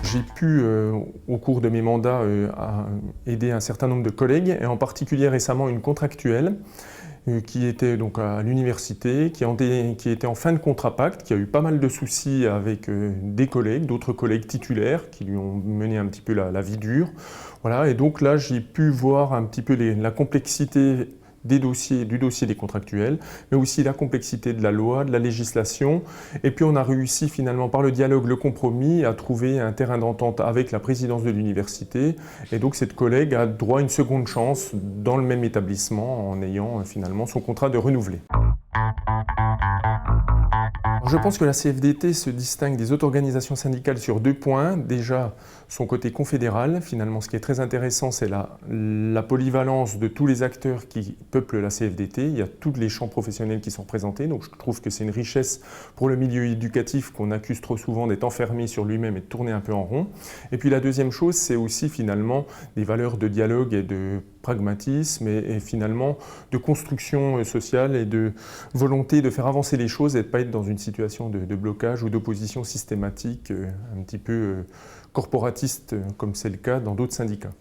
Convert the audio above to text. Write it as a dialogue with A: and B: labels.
A: J'ai pu, au cours de mes mandats, aider un certain nombre de collègues, et en particulier récemment une contractuelle qui était donc à l'université, qui était en fin de contrat pacte, qui a eu pas mal de soucis avec des collègues, d'autres collègues titulaires, qui lui ont mené un petit peu la vie dure. Voilà, et donc là, j'ai pu voir un petit peu la complexité du dossier des contractuels, mais aussi la complexité de la loi, de la législation. Et puis on a réussi finalement par le dialogue, le compromis, à trouver un terrain d'entente avec la présidence de l'université. Et donc cette collègue a droit à une seconde chance dans le même établissement en ayant finalement son contrat de renouvelé. Je pense que la CFDT se distingue des autres organisations syndicales sur 2 points. Déjà, son côté confédéral. Finalement, ce qui est très intéressant, c'est la polyvalence de tous les acteurs qui peuplent la CFDT. Il y a tous les champs professionnels qui sont représentés. Donc je trouve que c'est une richesse pour le milieu éducatif qu'on accuse trop souvent d'être enfermé sur lui-même et de tourner un peu en rond. Et puis la deuxième chose, c'est aussi finalement des valeurs de dialogue et de pragmatisme et finalement de construction sociale et de volonté de faire avancer les choses et de ne pas être dans une situation de blocage ou d'opposition systématique un petit peu corporatiste comme c'est le cas dans d'autres syndicats.